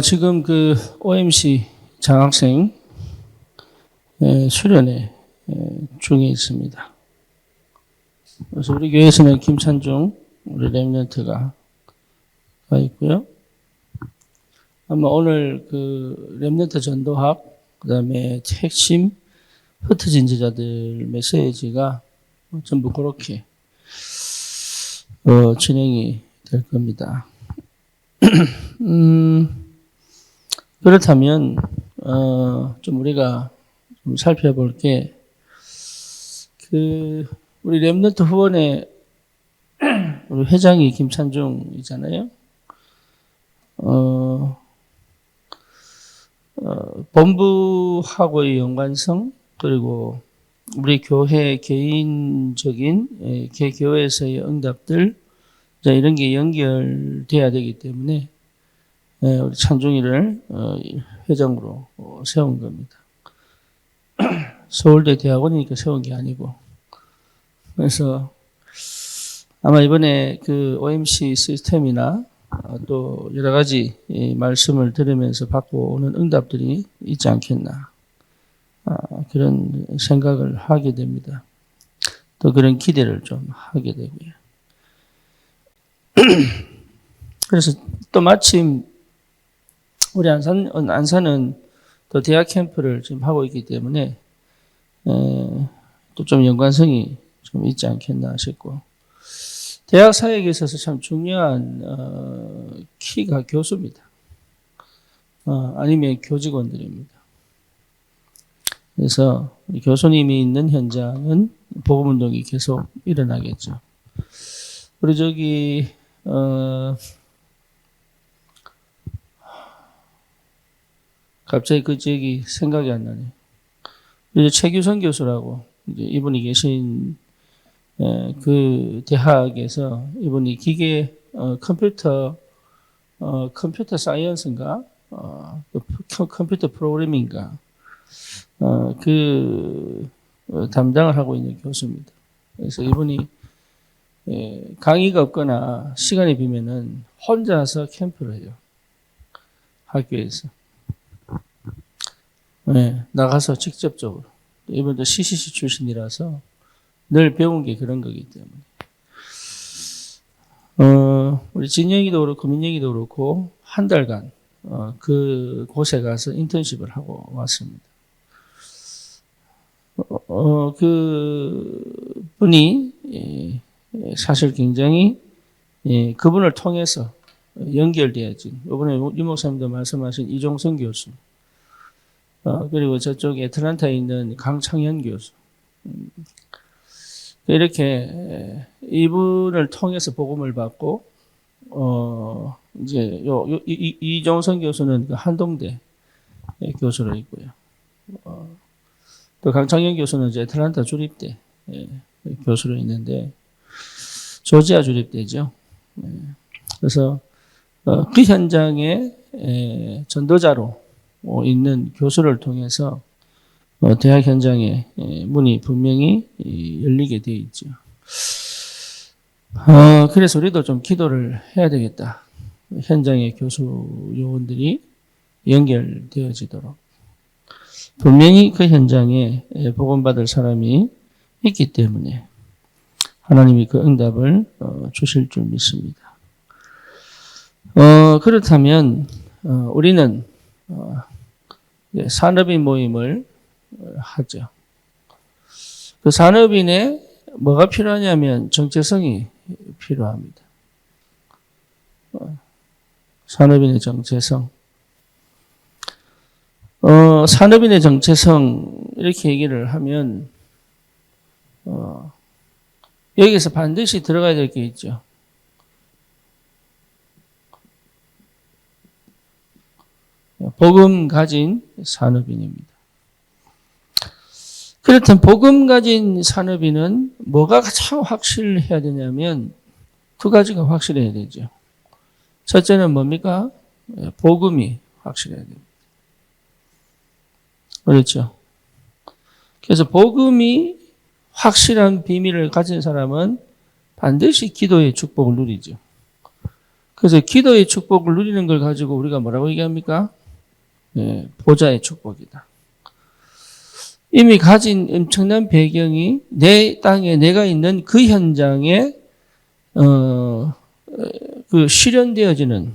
지금 그 OMC 장학생 수련회 중에 있습니다. 그래서 우리 교회에서는 김찬중 우리 렘넌트가 가 있고요. 아마 오늘 그 렘넌트 전도학 그다음에 핵심 흩어진 제자들 메시지가 전부 그렇게 진행이 될 겁니다. 그렇다면 좀 우리가 좀 살펴볼 게 우리 렘넌트 후원회 우리 회장이 김찬중이잖아요. 본부하고의 연관성 그리고 우리 교회 개인적인 개교회에서의 응답들 이런 게 연결돼야 되기 때문에 우리 찬중이를 회장으로 세운 겁니다. 서울대 대학원이니까 세운 게 아니고 그래서 아마 이번에 그 OMC 시스템이나 또 여러 가지 말씀을 들으면서 받고 오는 응답들이 있지 않겠나 그런 생각을 하게 됩니다. 또 그런 기대를 좀 하게 되고요. 그래서 또 마침 우리 안산은 또 대학 캠프를 지금 하고 있기 때문에 또 좀 연관성이 좀 있지 않겠나 싶고 대학 사역에 있어서 참 중요한 키가 교수입니다. 아니면 교직원들입니다. 그래서 교수님이 있는 현장은 복음운동이 계속 일어나겠죠. 우리 갑자기 생각이 안 나네. 이제 최규선 교수라고 이제 이분이 계신 그 대학에서 이분이 컴퓨터 사이언스인가 컴퓨터 프로그래밍인가 담당을 하고 있는 교수입니다. 그래서 이분이 강의가 없거나 시간이 비면은 혼자서 캠프를 해요. 학교에서. 나가서 직접적으로. 이분도 CCC 출신이라서 늘 배운 게 그런 거기 때문에. 우리 진영이도 그렇고 민영이도 그렇고 한 달간 그 곳에 가서 인턴십을 하고 왔습니다. 그 분이 사실 굉장히 그분을 통해서 연결돼야지. 이번에 유 목사님도 말씀하신 이종성 교수 그리고 저쪽 애틀란타에 있는 강창현 교수 이렇게 이분을 통해서 복음을 받고 이제 이종성 교수는 그 한동대 교수로 있고요. 또 강창현 교수는 이제 애틀란타 주립대 교수로 있는데 조지아 주립대죠. 그래서 그 현장에 전도자로 있는 교수를 통해서 대학 현장에 문이 분명히 열리게 되어 있죠. 그래서 우리도 좀 기도를 해야 되겠다. 현장의 교수 요원들이 연결되어지도록. 분명히 그 현장에 복음받을 사람이 있기 때문에 하나님이 그 응답을 주실 줄 믿습니다. 그렇다면 우리는 산업인 모임을 하죠. 그 산업인에 뭐가 필요하냐면 정체성이 필요합니다. 산업인의 정체성. 산업인의 정체성 이렇게 얘기를 하면 여기서 반드시 들어가야 될 게 있죠. 복음 가진 산업인입니다. 그렇다면 복음 가진 산업인은 뭐가 가장 확실해야 되냐면 두 가지가 확실해야 되죠. 첫째는 뭡니까? 복음이 확실해야 됩니다. 그렇죠. 그래서 복음이 확실한 비밀을 가진 사람은 반드시 기도의 축복을 누리죠. 그래서 기도의 축복을 누리는 걸 가지고 우리가 뭐라고 얘기합니까? 예, 보좌의 축복이다. 이미 가진 엄청난 배경이 내 땅에 내가 있는 그 현장에 그 실현되어지는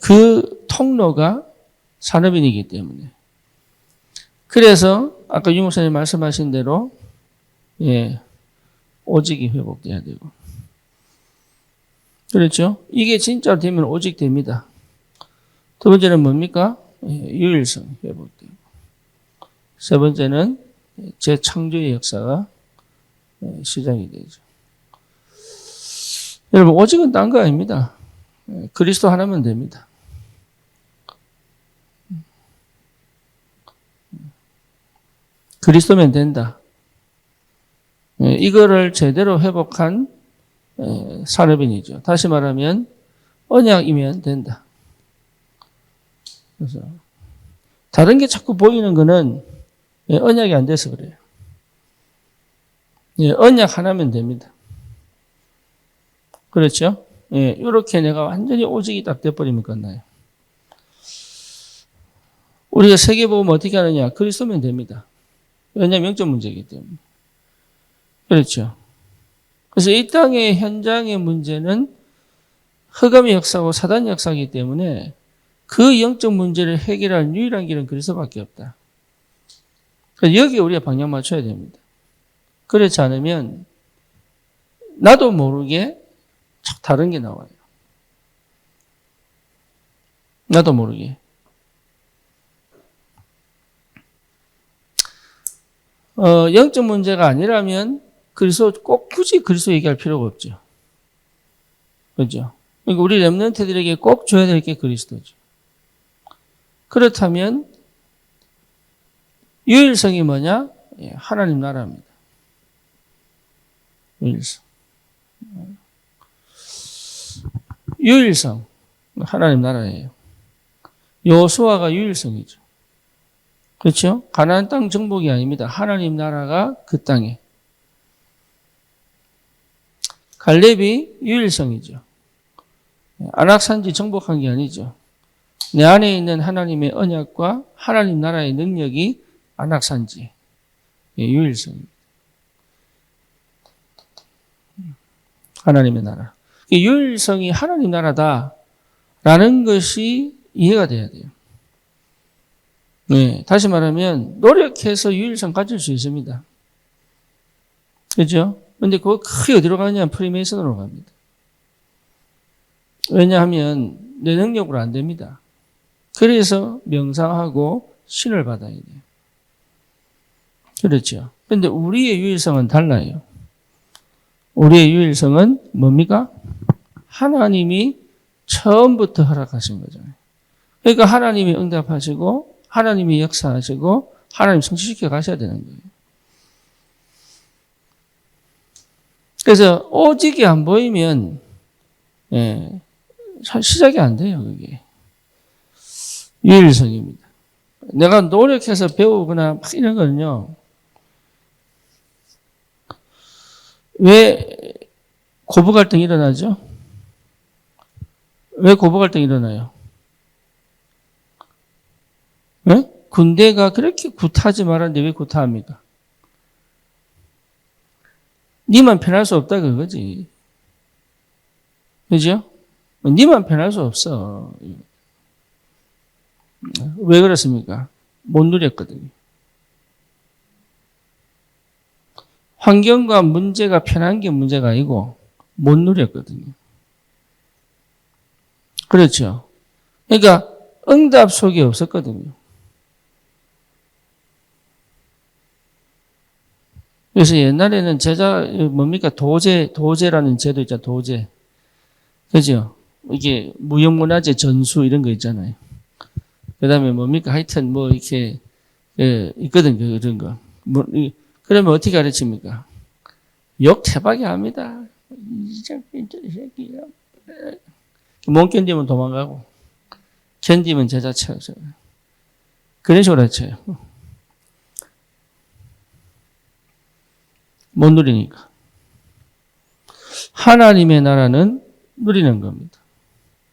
그 통로가 산업인이기 때문에. 그래서 아까 유 목사님 말씀하신 대로 예, 오직이 회복돼야 되고. 그렇죠? 이게 진짜로 되면 오직 됩니다. 두 번째는 뭡니까? 예, 유일성 회복되고. 세 번째는 재창조의 역사가 시작이 되죠. 여러분, 오직은 딴 거 아닙니다. 그리스도 하나면 됩니다. 그리스도면 된다. 이거를 제대로 회복한 산업인이죠. 다시 말하면 언약이면 된다. 그래서 다른 게 자꾸 보이는 거는 언약이 안 돼서 그래요. 언약 하나면 됩니다. 그렇죠? 이렇게 내가 완전히 오직이 딱 돼버리면 끝나요. 우리가 세계복음 어떻게 하느냐? 그리스도면 됩니다. 왜냐하면 영적 문제이기 때문에. 그렇죠? 그래서 이 땅의 현장의 문제는 흑암의 역사고 사단의 역사이기 때문에 그 영적 문제를 해결할 유일한 길은 그리스도밖에 없다. 그래서 여기에 우리가 방향 맞춰야 됩니다. 그렇지 않으면 나도 모르게 다른 게 나와요. 나도 모르게. 영적 문제가 아니라면 꼭 굳이 그리스도 얘기할 필요가 없죠. 그렇죠? 그러니까 우리 렘넌트들에게 꼭 줘야 될 게 그리스도죠. 그렇다면 유일성이 뭐냐? 하나님 나라입니다. 유일성. 하나님 나라예요. 여호수아가 유일성이죠. 그렇죠? 가나안 땅 정복이 아닙니다. 하나님 나라가 그 땅에. 갈렙이 유일성이죠. 안악산지 정복한 게 아니죠. 내 안에 있는 하나님의 언약과 하나님 나라의 능력이 안악산지 유일성입니다. 하나님의 나라. 유일성이 하나님 나라다라는 것이 이해가 돼야 돼요. 네, 다시 말하면 노력해서 유일성 가질 수 있습니다. 그렇죠? 근데 그거 크게 어디로 가느냐? 프리메이슨으로 갑니다. 왜냐하면 내 능력으로 안 됩니다. 그래서 명상하고 신을 받아야 돼요. 그렇죠? 그런데 우리의 유일성은 달라요. 우리의 유일성은 뭡니까? 하나님이 처음부터 허락하신 거잖아요. 그러니까 하나님이 응답하시고 하나님이 역사하시고 하나님 성취시켜 가셔야 되는 거예요. 그래서 오직이 안 보이면 시작이 안 돼요. 그게 유일성입니다. 내가 노력해서 배우거나 막 이런 거는요. 왜 고부 갈등이 일어나죠? 왜 고부 갈등이 일어나요? 네? 군대가 그렇게 구타하지 말았는데 왜 구타합니까? 니만 편할 수 없다 그거지. 그죠? 니만 편할 수 없어. 왜 그렇습니까? 못 누렸거든요. 환경과 문제가 편한 게 문제가 아니고 못 누렸거든요. 그렇죠. 그러니까 응답 속이 없었거든요. 그래서 옛날에는 뭡니까? 도제라는 제도 있잖아요. 도제. 그죠? 이게 무형문화재 전수 이런 거 있잖아요. 그 다음에 뭡니까? 하여튼 이렇게, 있거든, 그런 거. 그러면 어떻게 가르칩니까? 욕 대박이 합니다. 이 새끼야. 못 견디면 도망가고, 견디면 제자 채워서. 그런 식으로 가르쳐요. 못 누리니까. 하나님의 나라는 누리는 겁니다.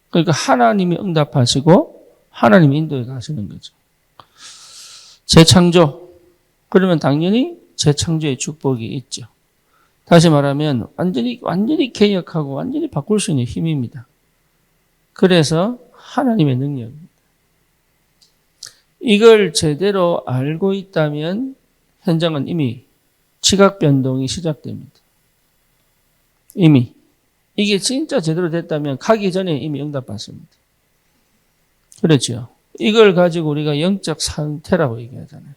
그러니까 하나님이 응답하시고 하나님이 인도해 가시는 거죠. 재창조. 그러면 당연히 재창조의 축복이 있죠. 다시 말하면 완전히 개혁하고 완전히 바꿀 수 있는 힘입니다. 그래서 하나님의 능력입니다. 이걸 제대로 알고 있다면 현장은 이미 지각 변동이 시작됩니다. 이미. 이게 진짜 제대로 됐다면 가기 전에 이미 응답받습니다. 그렇죠. 이걸 가지고 우리가 영적 상태라고 얘기하잖아요.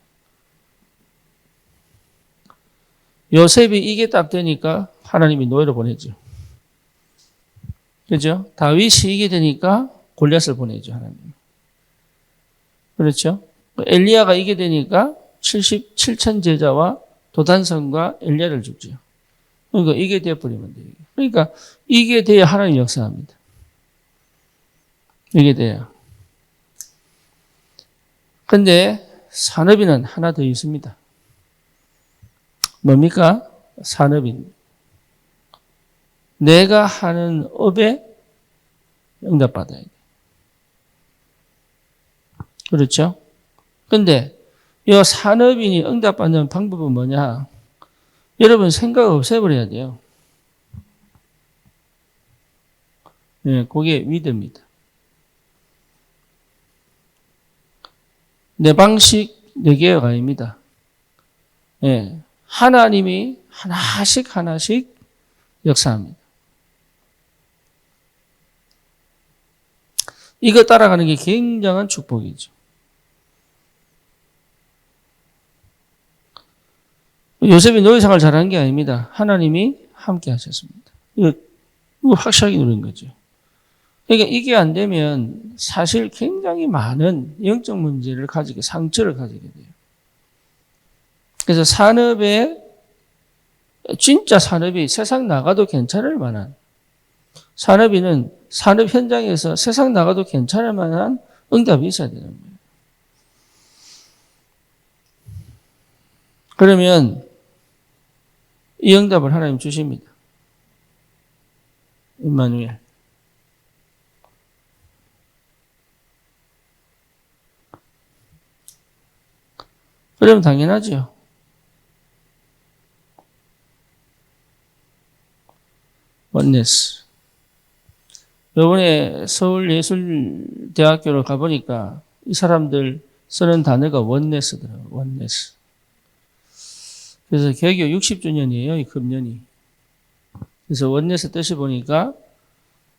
요셉이 이게 딱 되니까 하나님이 노예로 보내죠. 그죠? 다윗이 이게 되니까 골리앗을 보내죠, 하나님. 그렇죠? 엘리야가 이게 되니까 77천 제자와 도단성과 엘리야를 죽죠. 그러니까 이게 되어버리면 돼요. 그러니까 이게 돼야 하나님 역사합니다. 이게 돼야. 근데 산업인은 하나 더 있습니다. 뭡니까? 산업인. 내가 하는 업에 응답받아야 돼. 그렇죠? 근데 이 산업인이 응답받는 방법은 뭐냐? 여러분 생각 없애버려야 돼요. 네, 그게 위대입니다. 내 방식, 내 개혁 아닙니다. 네, 하나님이 하나씩 역사합니다. 이거 따라가는 게 굉장한 축복이죠. 요셉이 노예생활 잘한 게 아닙니다. 하나님이 함께 하셨습니다. 이거 확실하게 누린 거죠. 그러니까 이게 안 되면 사실 굉장히 많은 영적 문제를 가지게, 상처를 가지게 돼요. 그래서 진짜 산업이 세상 나가도 괜찮을 만한, 산업인은 산업 현장에서 세상 나가도 괜찮을 만한 응답이 있어야 되는 거예요. 그러면 이 응답을 하나님 주십니다. 임마누엘. 그러면 당연하죠. 원네스. 이번에 서울예술대학교를 가보니까 이 사람들 쓰는 단어가 원네스더라고요. 원네스. 그래서 개교 60주년이에요. 이 금년이. 그래서 원네스 뜻이 보니까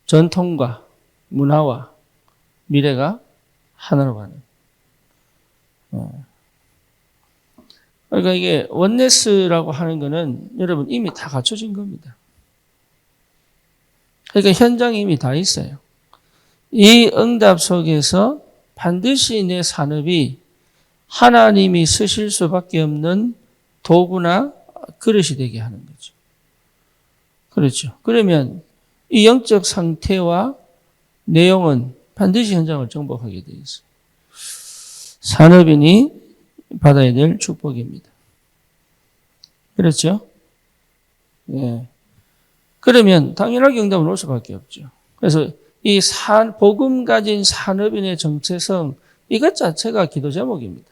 전통과 문화와 미래가 하나로 가는. 그러니까 이게 원네스라고 하는 거는 여러분 이미 다 갖춰진 겁니다. 그러니까 현장이 이미 다 있어요. 이 응답 속에서 반드시 내 산업이 하나님이 쓰실 수밖에 없는 도구나 그릇이 되게 하는 거죠. 그렇죠. 그러면 이 영적 상태와 내용은 반드시 현장을 정복하게 되어 있어요. 산업인이 받아야 될 축복입니다. 그렇죠? 예. 그러면 당연하게 응답은 올 수밖에 없죠. 그래서 이 복음 가진 산업인의 정체성, 이것 자체가 기도 제목입니다.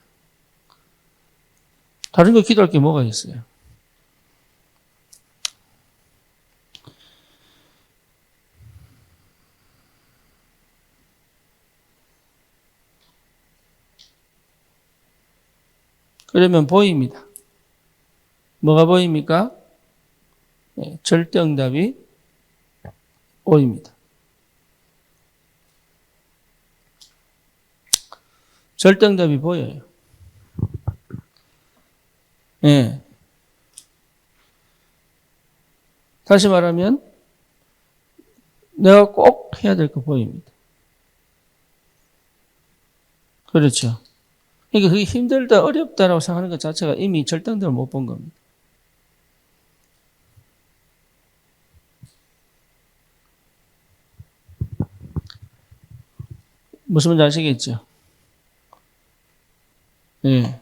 다른 거 기도할 게 뭐가 있어요? 그러면 보입니다. 뭐가 보입니까? 네, 절대 응답이 보입니다. 절대 응답이 보여요. 네. 다시 말하면 내가 꼭 해야 될 거 보입니다. 그렇죠. 그러니까 그게 힘들다, 어렵다라고 생각하는 것 자체가 이미 절대 응답을 못 본 겁니다. 무슨 말인지 아시겠죠? 예.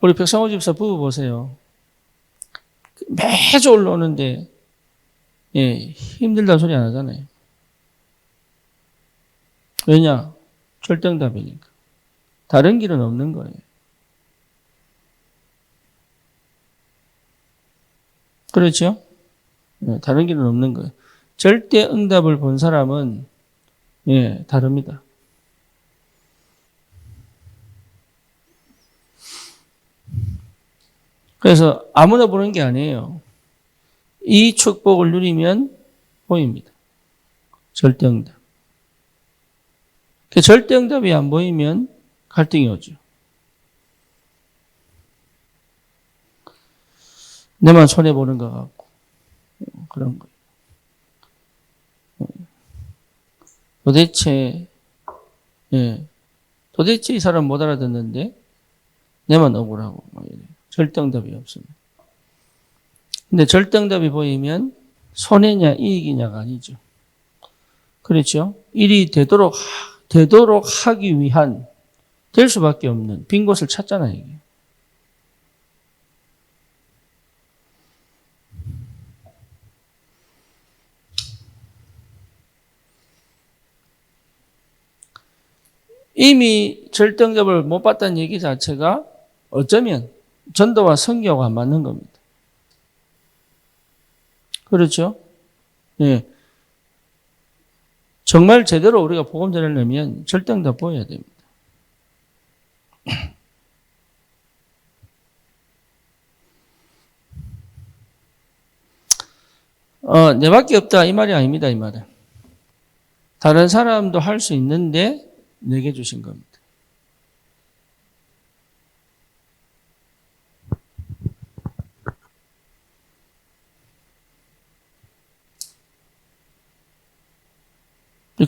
우리 백상호 집사 부부 보세요. 매주 올라오는데, 예, 힘들다는 소리 안 하잖아요. 왜냐? 절대응답이니까. 다른 길은 없는 거예요. 그렇죠? 네, 다른 길은 없는 거예요. 절대응답을 본 사람은 예, 다릅니다. 그래서 아무나 보는 게 아니에요. 이 축복을 누리면 보입니다. 절대응답. 절대응답이 안 보이면 갈등이 오죠. 내만 손해보는 것 같고 그런 거예요. 도대체 이 사람 못 알아듣는데 내만 억울하고 절대응답이 없습니다. 근데 절대응답이 보이면 손해냐 이익이냐가 아니죠. 그렇죠? 일이 되도록 하기 위한 될 수밖에 없는 빈 곳을 찾잖아요. 이게. 이미 절대응답을 못 봤다는 얘기 자체가 어쩌면 전도와 성경하고 안 맞는 겁니다. 그렇죠? 예. 정말 제대로 우리가 복음 전하려면 절대응답 보여야 됩니다. 내밖에 없다 이 말이 아닙니다. 이 말은. 다른 사람도 할 수 있는데 내게 주신 겁니다.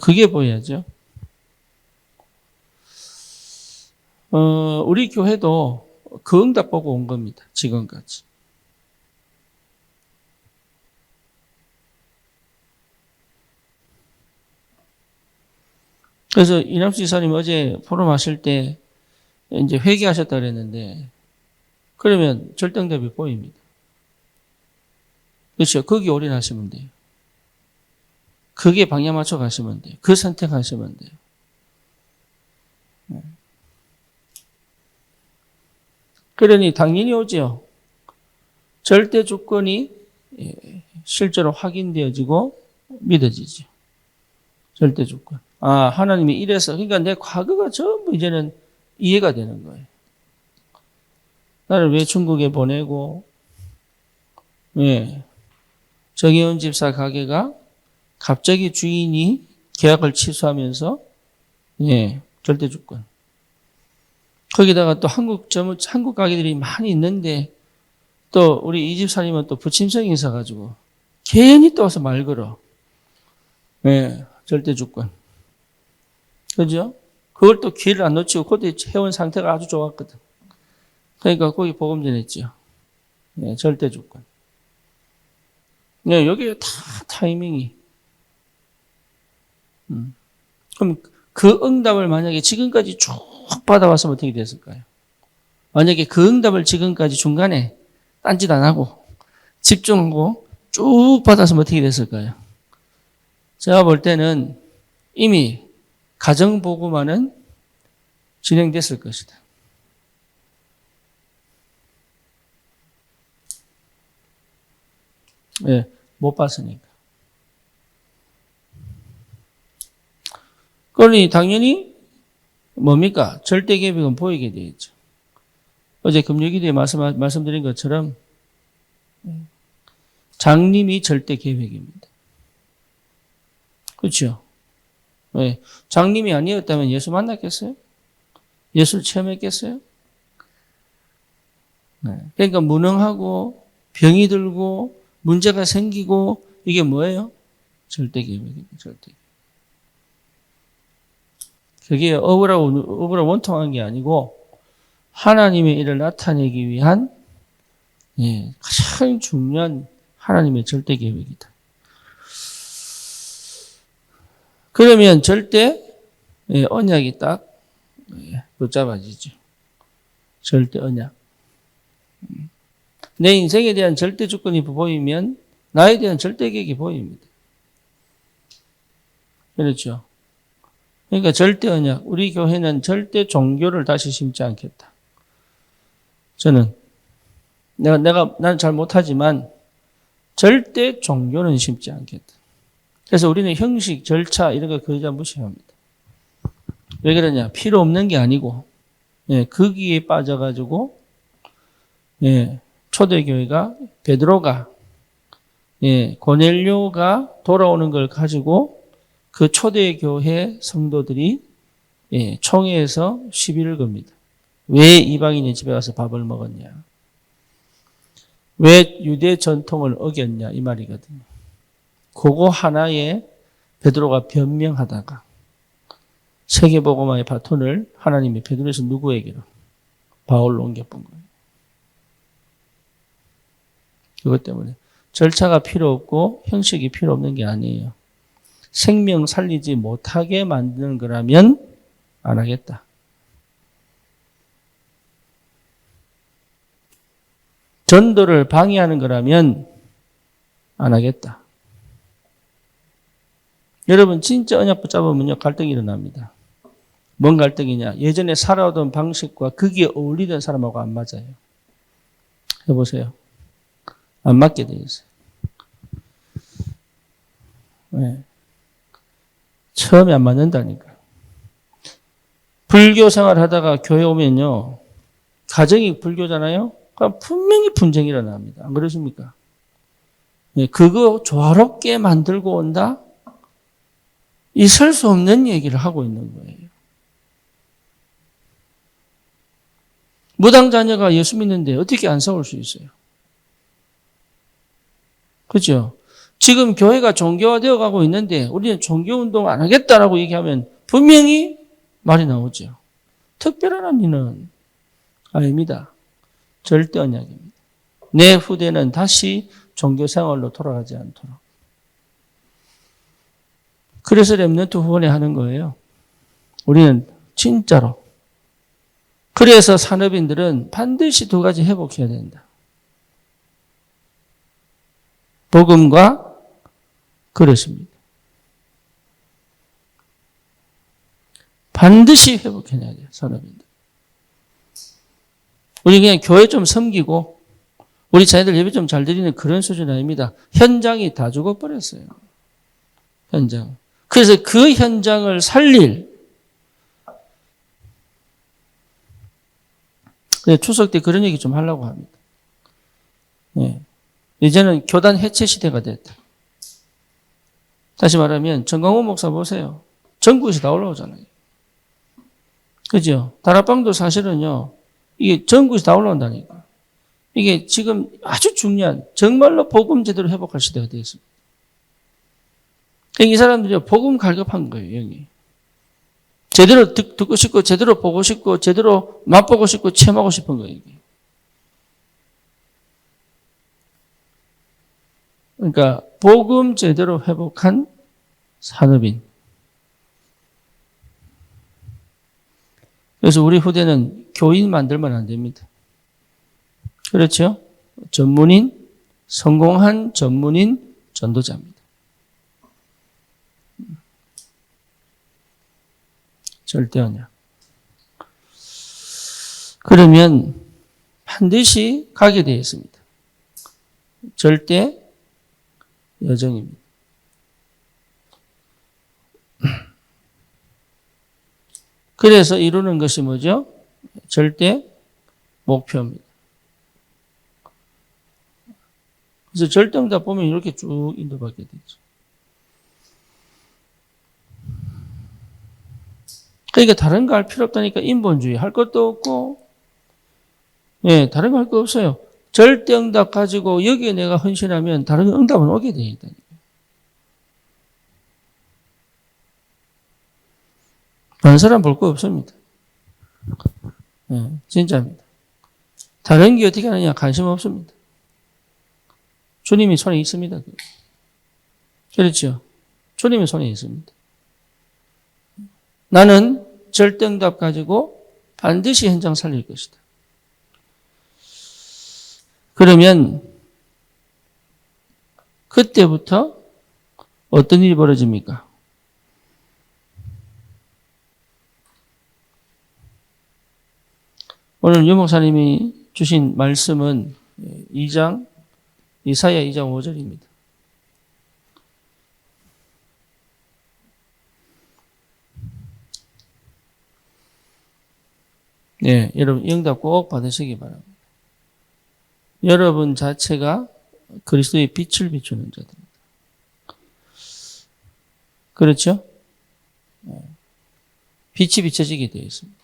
그게 보여야죠. 우리 교회도 그 응답 보고 온 겁니다. 지금까지. 그래서 이남수 지사님 어제 포럼 하실 때 이제 회개하셨다 그랬는데 그러면 절대응답이 보입니다. 그렇죠. 거기 올인하시면 돼요. 그게 방향 맞춰 가시면 돼요. 그 선택하시면 돼요. 그러니 당연히 오죠. 절대 주권이 실제로 확인되어지고 믿어지죠. 절대 주권. 하나님이 이래서 그러니까 내 과거가 전부 이제는 이해가 되는 거예요. 나를 왜 중국에 보내고 정혜원 집사 가게가 갑자기 주인이 계약을 취소하면서 절대 주권. 거기다가 또 한국 가게들이 많이 있는데 또 우리 이 집사님은 또 부침성이 있어가지고 괜히 또 와서 말 걸어. 절대 주권. 그죠? 그걸 또 기회를 안 놓치고 그때 해온 상태가 아주 좋았거든. 그러니까 거기 복음 전했죠. 절대 주권. 여기에 다 타이밍이. 그럼 그 응답을 만약에 지금까지 쭉 받아왔으면 어떻게 됐을까요? 만약에 그 응답을 지금까지 중간에 딴짓 안 하고 집중하고 쭉 받았으면 어떻게 됐을까요? 제가 볼 때는 이미 가정보고만은 진행됐을 것이다. 못 봤으니까. 그러니 당연히 뭡니까? 절대 계획은 보이게 되겠죠. 어제 금요기도에 말씀드린 것처럼 장님이 절대 계획입니다. 그렇죠? 장님이 아니었다면 예수 만났겠어요? 예수를 체험했겠어요? 그러니까 무능하고 병이 들고 문제가 생기고 이게 뭐예요? 절대 계획입니다. 절대 계획. 그게 업으로 원통한 게 아니고 하나님의 일을 나타내기 위한 가장 중요한 하나님의 절대 계획이다. 그러면 절대 언약이 딱 붙잡아지죠. 절대 언약. 내 인생에 대한 절대 주권이 보이면 나에 대한 절대 계획이 보입니다. 그렇죠. 그러니까 절대 언약. 우리 교회는 절대 종교를 다시 심지 않겠다. 저는 나는 잘 못하지만 절대 종교는 심지 않겠다. 그래서 우리는 형식, 절차 이런 거 거의 다 무시합니다. 왜 그러냐? 필요 없는 게 아니고, 거기에 빠져가지고, 초대교회가 베드로가, 고넬료가 돌아오는 걸 가지고 그 초대교회 성도들이 총회에서 시비를 겁니다. 왜 이방인의 집에 가서 밥을 먹었냐? 왜 유대 전통을 어겼냐? 이 말이거든요. 그거 하나에 베드로가 변명하다가 세계복음화의 바톤을 하나님이 베드로에서 누구에게로? 바울로 옮겨본 거예요. 그것 때문에 절차가 필요 없고 형식이 필요 없는 게 아니에요. 생명 살리지 못하게 만드는 거라면 안 하겠다. 전도를 방해하는 거라면 안 하겠다. 여러분 진짜 언약 붙잡으면요 갈등이 일어납니다. 뭔 갈등이냐? 예전에 살아오던 방식과 거기에 어울리던 사람하고 안 맞아요. 해보세요. 안 맞게 돼 있어요. 네. 처음에 안 맞는다니까. 불교 생활하다가 교회 오면요. 가정이 불교잖아요. 그럼 분명히 분쟁이 일어납니다. 안 그러십니까? 네. 그거 조화롭게 만들고 온다? 있을 수 없는 얘기를 하고 있는 거예요. 무당 자녀가 예수 믿는데 어떻게 안 싸울 수 있어요? 그렇죠? 지금 교회가 종교화되어 가고 있는데 우리는 종교운동 안 하겠다라고 얘기하면 분명히 말이 나오죠. 특별한 의미는 아닙니다. 절대 언약입니다. 내 후대는 다시 종교생활로 돌아가지 않도록. 그래서 렘넌트 후원회 하는 거예요. 우리는 진짜로. 그래서 산업인들은 반드시 두 가지 회복해야 된다. 복음과 그릇입니다. 반드시 회복해내야 돼요, 산업인들. 우리 그냥 교회 좀 섬기고 우리 자녀들 예배 좀 잘 드리는 그런 수준 아닙니다. 현장이 다 죽어버렸어요. 현장. 그래서 그 현장을 살릴 추석 때 그런 얘기 좀 하려고 합니다. 이제는 교단 해체 시대가 됐다. 다시 말하면 정광훈 목사 보세요. 전국에서 다 올라오잖아요. 그죠? 다락방도 사실은요. 이게 전국에서 다 올라온다니까. 이게 지금 아주 중요한 정말로 복음 제대로 회복할 시대가 되었습니다. 이 사람들이 복음 갈급한 거예요. 여기. 제대로 듣고 싶고 제대로 보고 싶고 제대로 맛보고 싶고 체험하고 싶은 거예요. 이게. 그러니까 복음 제대로 회복한 산업인. 그래서 우리 후대는 교인 만들면 안 됩니다. 그렇죠? 전문인, 성공한 전문인 전도자입니다. 절대 언약. 그러면 반드시 가게 되어 있습니다. 절대 여정입니다. 그래서 이루는 것이 뭐죠? 절대 목표입니다. 그래서 절대응답 보면 이렇게 쭉 인도받게 되죠. 그러니까 다른 거 할 필요 없다니까. 인본주의 할 것도 없고, 다른 거 할 거 없어요. 절대응답 가지고 여기에 내가 헌신하면 다른 응답은 오게 돼 있다니까. 다른 사람 볼 거 없습니다. 진짜입니다. 다른 게 어떻게 하느냐 관심 없습니다. 주님이 손에 있습니다. 그렇죠? 주님이 손에 있습니다. 나는 절대응답 가지고 반드시 현장 살릴 것이다. 그러면 그때부터 어떤 일이 벌어집니까? 오늘 유 목사님이 주신 말씀은 2장, 이사야 2장 5절입니다. 네, 여러분 응답 꼭 받으시기 바랍니다. 여러분 자체가 그리스도의 빛을 비추는 자들입니다. 그렇죠? 빛이 비춰지게 되어 있습니다.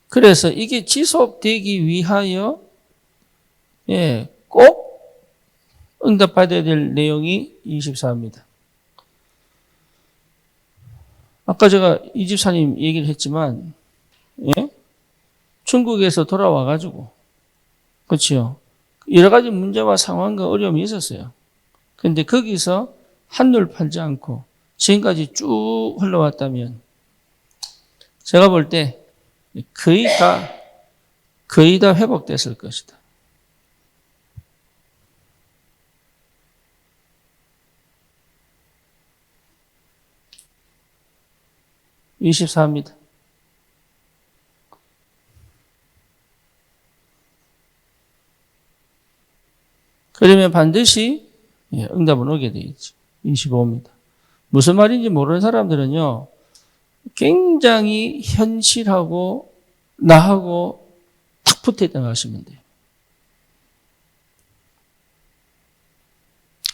그래서 이게 지속되기 위하여 꼭 응답받아야 될 내용이 24입니다. 아까 제가 이 집사님 얘기를 했지만 중국에서 돌아와가지고 그렇죠. 여러 가지 문제와 상황과 어려움이 있었어요. 그런데 거기서 한눈 팔지 않고 지금까지 쭉 흘러왔다면 제가 볼 때 거의 다 회복됐을 것이다. (24입니다) 그러면 반드시 응답은 오게 돼 있죠. 25입니다. 무슨 말인지 모르는 사람들은요, 굉장히 현실하고 나하고 탁 붙어 있다고 하시면 돼요.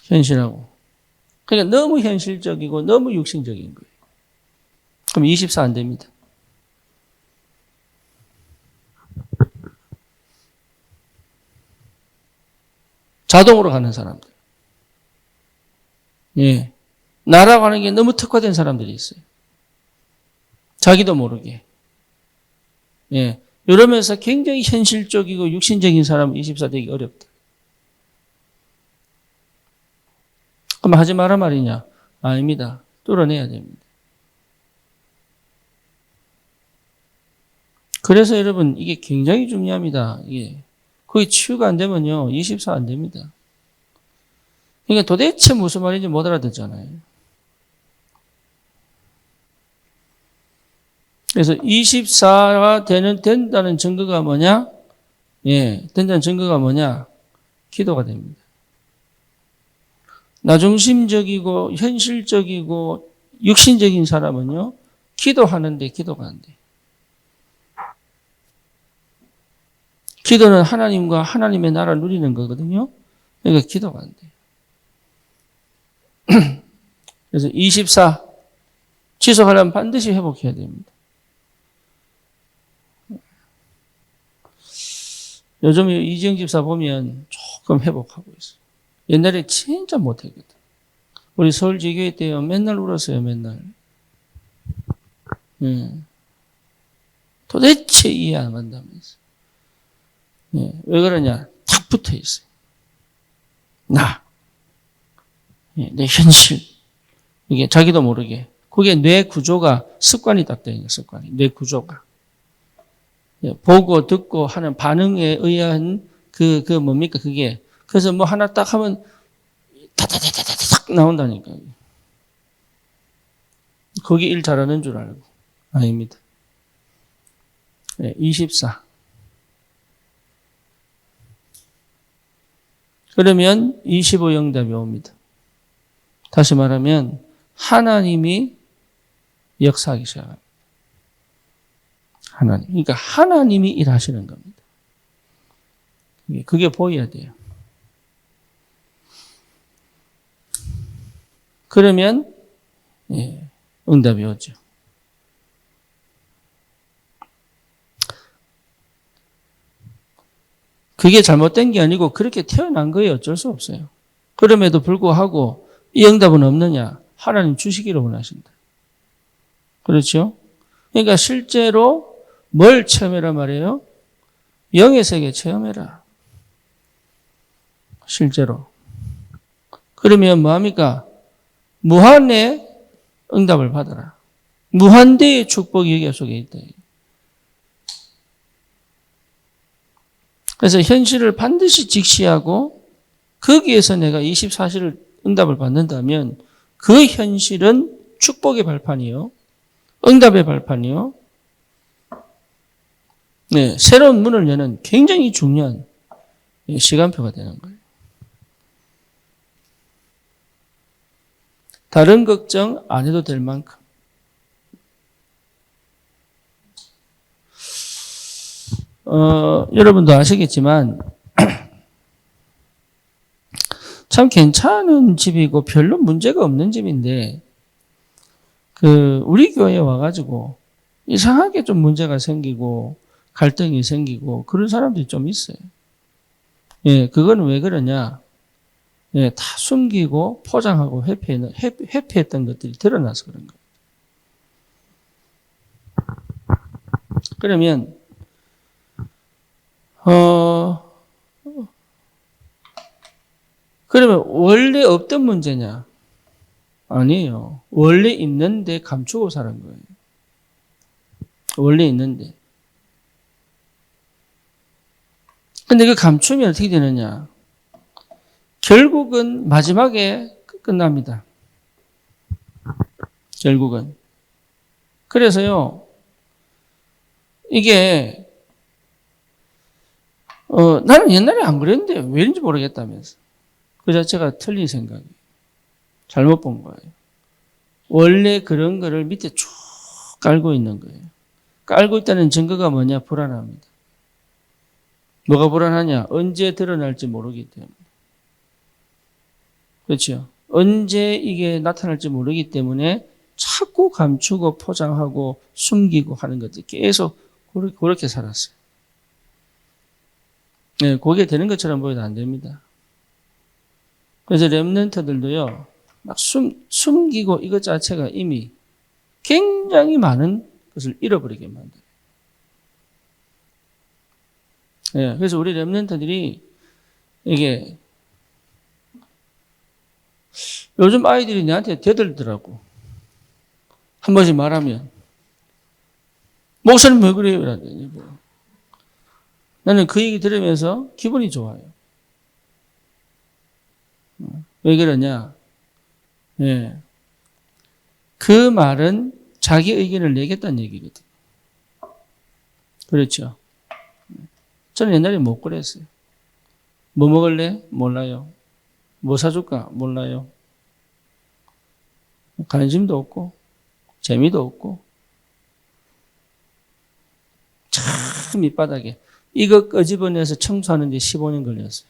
현실하고. 그러니까 너무 현실적이고 너무 육신적인 거예요. 그럼 24 안 됩니다. 자동으로 가는 사람들. 나라고 하는 게 너무 특화된 사람들이 있어요. 자기도 모르게. 이러면서 굉장히 현실적이고 육신적인 사람은 24 되기 어렵다. 그럼 하지 마라 말이냐? 아닙니다. 뚫어내야 됩니다. 그래서 여러분 이게 굉장히 중요합니다. 거기 치유가 안 되면요 24 안 됩니다. 그러니까 도대체 무슨 말인지 못 알아듣잖아요. 그래서 24가 된다는 증거가 뭐냐? 된다는 증거가 뭐냐? 기도가 됩니다. 나중심적이고 현실적이고 육신적인 사람은요 기도하는데 기도가 안 돼. 기도는 하나님과 하나님의 나라를 누리는 거거든요. 그러니까 기도가 안 돼요. 그래서 24 지속하려면 반드시 회복해야 됩니다. 요즘 이지영 집사 보면 조금 회복하고 있어요. 옛날에 진짜 못했거든. 우리 서울지교회 때요 맨날 울었어요. 맨날. 도대체 이해 안 한다면서. 왜 그러냐? 탁 붙어 있어요. 내 현실. 이게 자기도 모르게. 그게 뇌 구조가 습관이 딱 되는 거예요. 습관이. 뇌 구조가. 보고 듣고 하는 반응에 의한 뭡니까? 그게. 그래서 뭐 하나 딱 하면 타타타타타탁 나온다니까. 거기 일 잘하는 줄 알고. 아닙니다. 24. 그러면 25 응답이 옵니다. 다시 말하면 하나님이 역사하기 시작합니다. 하나님. 그러니까 하나님이 일하시는 겁니다. 그게 보여야 돼요. 그러면 응답이 오죠. 그게 잘못된 게 아니고 그렇게 태어난 거예요. 어쩔 수 없어요. 그럼에도 불구하고 이 응답은 없느냐? 하나님 주시기를 원하신다. 그렇죠? 그러니까 실제로 뭘 체험해라 말이에요? 영의 세계 체험해라. 실제로. 그러면 뭐합니까? 무한의 응답을 받아라. 무한대의 축복이 여기 속에 있다. 그래서 현실을 반드시 직시하고 거기에서 내가 24시를 응답을 받는다면 그 현실은 축복의 발판이요. 응답의 발판이요. 네, 새로운 문을 여는 굉장히 중요한 시간표가 되는 거예요. 다른 걱정 안 해도 될 만큼. 여러분도 아시겠지만 참 괜찮은 집이고 별로 문제가 없는 집인데 우리 교회에 와가지고 이상하게 좀 문제가 생기고 갈등이 생기고 그런 사람들이 좀 있어요. 예, 그거는 왜 그러냐? 예, 다 숨기고 포장하고 회피했던 것들이 드러나서 그런 거예요. 그러면 그러면 원래 없던 문제냐? 아니에요. 원래 있는데 감추고 사는 거예요. 원래 있는데. 근데 그 감춤이 어떻게 되느냐? 결국은 마지막에 끝납니다. 결국은. 그래서요, 이게, 나는 옛날에 안 그랬는데 왜 이런지 모르겠다면서. 그 자체가 틀린 생각이에요. 잘못 본 거예요. 원래 그런 거를 밑에 쭉 깔고 있는 거예요. 깔고 있다는 증거가 뭐냐? 불안합니다. 뭐가 불안하냐? 언제 드러날지 모르기 때문에. 그렇죠? 언제 이게 나타날지 모르기 때문에 자꾸 감추고 포장하고 숨기고 하는 것들 계속 그렇게 살았어요. 네, 그게 되는 것처럼 보여도 안 됩니다. 그래서 렘넌트들도요, 막 숨기고 이것 자체가 이미 굉장히 많은 것을 잃어버리게 만들어요. 네, 그래서 우리 렘넌트들이 이게 요즘 아이들이 내한테 대들더라고. 한 번씩 말하면. 목사님 왜 그래요? 이러더니 나는 그 얘기 들으면서 기분이 좋아요. 왜 그러냐? 예. 그 말은 자기 의견을 내겠다는 얘기거든. 그렇죠. 저는 옛날에 못 그랬어요. 뭐 먹을래? 몰라요. 뭐 사줄까? 몰라요. 관심도 없고, 재미도 없고, 참 밑바닥에. 이거 끄집어내서 청소하는데 15년 걸렸어요.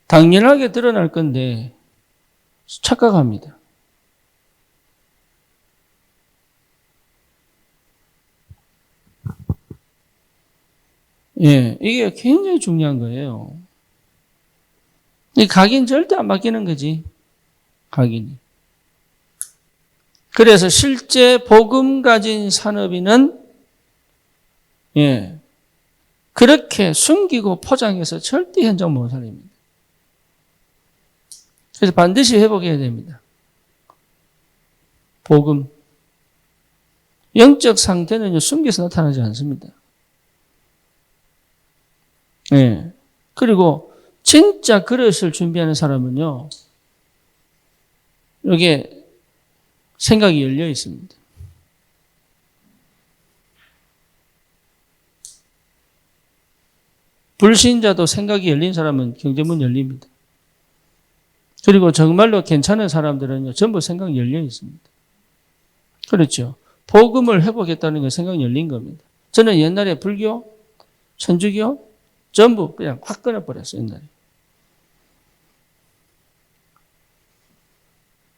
당연하게 드러날 건데, 착각합니다. 예, 이게 굉장히 중요한 거예요. 이 각인 절대 안 바뀌는 거지. 각인이. 그래서 실제 복음 가진 산업인은 예, 그렇게 숨기고 포장해서 절대 현장 못 살립니다. 그래서 반드시 회복해야 됩니다. 복음. 영적 상태는 숨겨서 나타나지 않습니다. 예. 그리고 진짜 그릇을 준비하는 사람은요, 여기에 생각이 열려 있습니다. 불신자도 생각이 열린 사람은 경제문 열립니다. 그리고 정말로 괜찮은 사람들은요, 전부 생각이 열려 있습니다. 그렇죠. 복음을 회복했다는 건 생각이 열린 겁니다. 저는 옛날에 불교, 천주교, 전부 그냥 확 끊어버렸어요, 옛날에.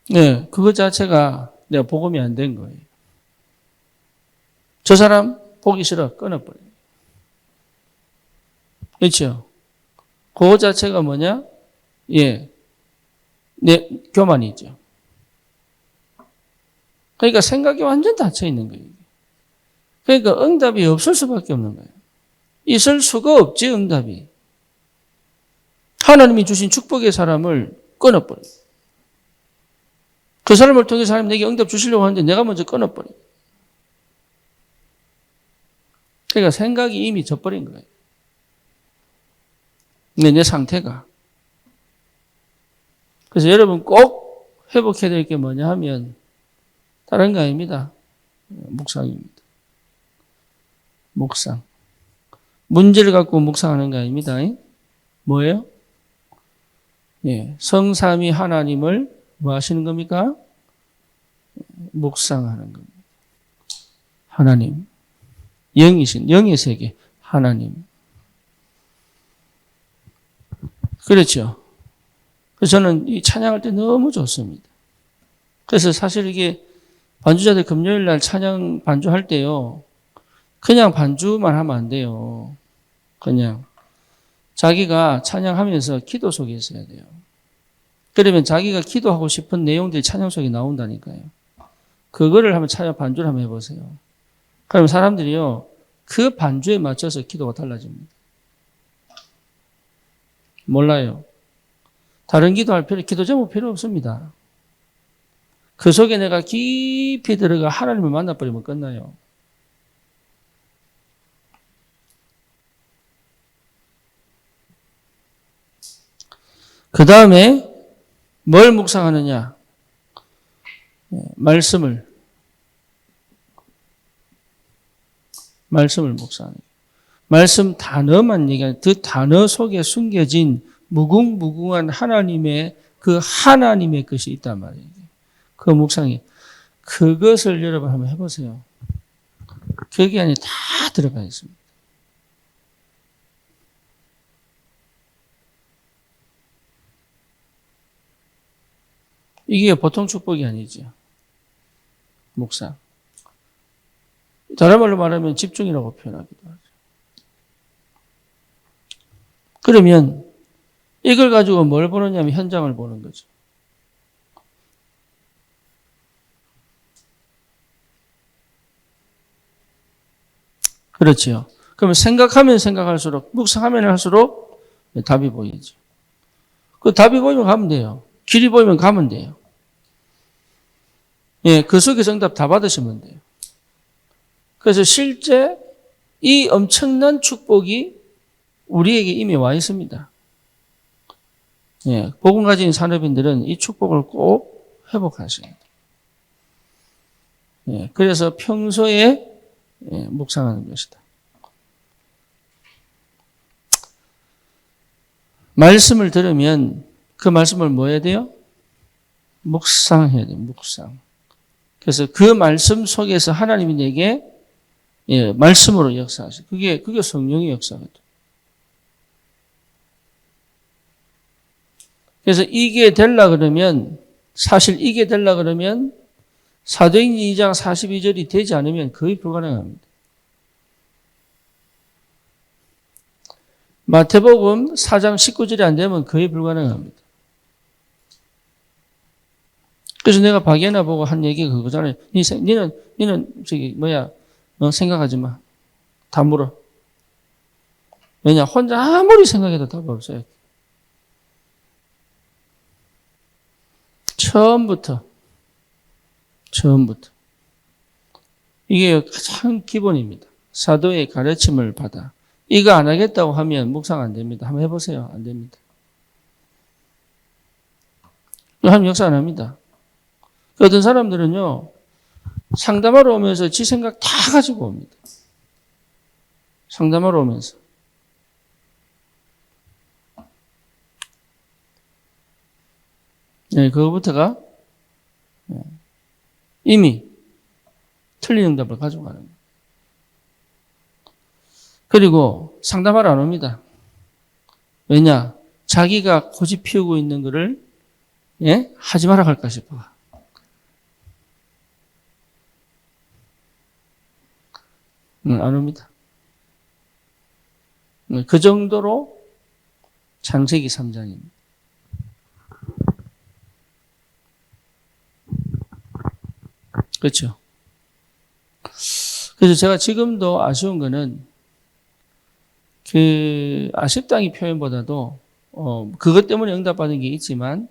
네, 그것 자체가 내가 복음이 안 된 거예요. 저 사람 보기 싫어, 끊어버려요. 그렇죠? 그것 자체가 뭐냐? 예, 내 교만이죠. 그러니까 생각이 완전 닫혀 있는 거예요. 그러니까 응답이 없을 수밖에 없는 거예요. 있을 수가 없지, 응답이. 하나님이 주신 축복의 사람을 끊어버려요. 그 사람을 통해서 하나님 내게 응답 주시려고 하는데 내가 먼저 끊어버려요. 그러니까 생각이 이미 져버린 거예요. 근데 내 상태가. 그래서 여러분 꼭 회복해야 될 게 뭐냐 하면 다른 거 아닙니다. 묵상입니다. 묵상. 문제를 갖고 묵상하는 거 아닙니다. 뭐예요? 예, 성삼위 하나님을 뭐 하시는 겁니까? 묵상하는 겁니다. 하나님. 영이신, 영의 세계. 하나님. 그렇죠. 그래서 저는 이 찬양할 때 너무 좋습니다. 그래서 사실 이게 반주자들 금요일 날 찬양 반주할 때요. 그냥 반주만 하면 안 돼요. 그냥. 자기가 찬양하면서 기도 속에 있어야 돼요. 그러면 자기가 기도하고 싶은 내용들이 찬양 속에 나온다니까요. 그거를 한번 찬양 반주를 한번 해보세요. 그러면 사람들이요. 그 반주에 맞춰서 기도가 달라집니다. 몰라요. 다른 기도할 기도 제목 필요 없습니다. 그 속에 내가 깊이 들어가 하나님을 만나버리면 끝나요. 그 다음에 뭘 묵상하느냐? 말씀을 묵상하는. 말씀 단어만 얘기하는 그 단어 속에 숨겨진 무궁무궁한 하나님의 그 하나님의 것이 있단 말이에요. 그 묵상이. 그것을 여러분 한번 해보세요. 거기 안에 다 들어가 있습니다. 이게 보통 축복이 아니죠. 묵상. 다른 말로 말하면 집중이라고 표현하기도 하죠. 그러면 이걸 가지고 뭘 보느냐면 현장을 보는 거죠. 그렇지요. 그러면 생각하면 생각할수록, 묵상하면 할수록 답이 보이죠. 그 답이 보이면 가면 돼요. 길이 보이면 가면 돼요. 예, 그 속에 정답 다 받으시면 돼요. 그래서 실제 이 엄청난 축복이 우리에게 이미 와 있습니다. 예, 복음 가진 산업인들은 이 축복을 꼭 회복하셔야 돼요. 예, 그래서 평소에 묵상하는 것이다. 말씀을 들으면 그 말씀을 뭐 해야 돼요? 묵상해야 돼요. 묵상. 그래서 그 말씀 속에서 하나님이 내게 말씀으로 역사하셔. 그게 성령의 역사거든. 그래서 이게 되려 그러면 사실 이게 되려 그러면 사도행전 2장 42절이 되지 않으면 거의 불가능합니다. 마태복음 4장 19절이 안 되면 거의 불가능합니다. 그래서 내가 박예나 보고 한 얘기가 그거잖아요. 니는 생각하지 마. 다 물어. 왜냐? 혼자 아무리 생각해도 답 없어요. 처음부터. 이게 가장 기본입니다. 사도의 가르침을 받아. 이거 안 하겠다고 하면 묵상 안 됩니다. 한번 해보세요. 안 됩니다. 하면 역사 안 합니다. 어떤 사람들은요, 상담하러 오면서 지 생각 다 가지고 옵니다. 상담하러 오면서. 네, 그거부터가 이미 틀린 응답을 가지고 가는 거예요. 그리고 상담하러 안 옵니다. 왜냐? 자기가 고집 피우고 있는 거를 하지 마라 할까 싶어. 안 옵니다. 그 정도로 창세기 3장입니다. 그렇죠. 그래서 제가 지금도 아쉬운 거는 아쉽다는 표현보다도 그것 때문에 응답받은 게 있지만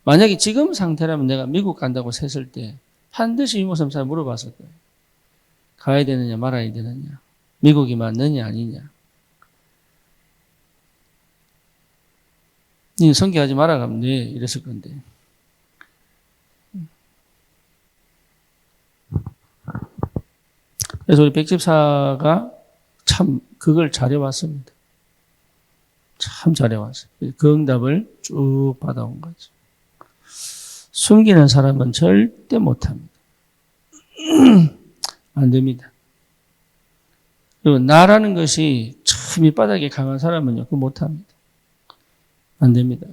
만약에 지금 상태라면 내가 미국 간다고 셌을 때 반드시 이모삼 잘 물어봤을 거예요. 가야 되느냐 말아야 되느냐. 미국이 맞느냐 아니냐. 니 선교하지 마라 가면 네 이랬을 건데. 그래서 우리 백집사가 참 그걸 잘해왔습니다. 참 잘해왔어요. 그 응답을 쭉 받아온 거죠. 숨기는 사람은 절대 못합니다. 안 됩니다. 그리고 나라는 것이 참 밑바닥에 강한 사람은요, 그거 못합니다. 안 됩니다.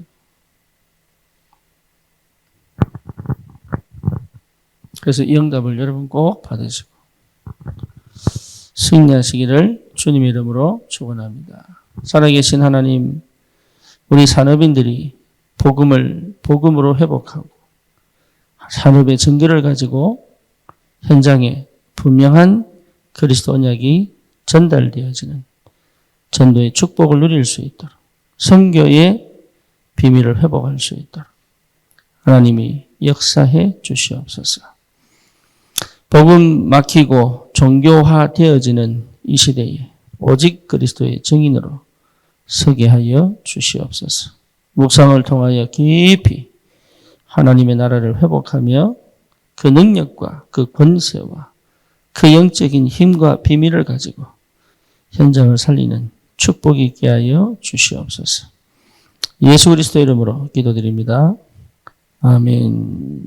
그래서 이 응답을 여러분 꼭 받으시고 승리하시기를 주님의 이름으로 축원합니다. 살아계신 하나님, 우리 산업인들이 복음으로 회복하고 산업의 증거를 가지고 현장에 분명한 그리스도 언약이 전달되어지는 전도의 축복을 누릴 수 있도록 선교의 비밀을 회복할 수 있도록 하나님이 역사해 주시옵소서. 복음 막히고 종교화 되어지는 이 시대에 오직 그리스도의 증인으로 서게 하여 주시옵소서. 묵상을 통하여 깊이 하나님의 나라를 회복하며 그 능력과 그 권세와 그 영적인 힘과 비밀을 가지고 현장을 살리는 축복이 있게 하여 주시옵소서. 예수 그리스도 이름으로 기도드립니다. 아멘.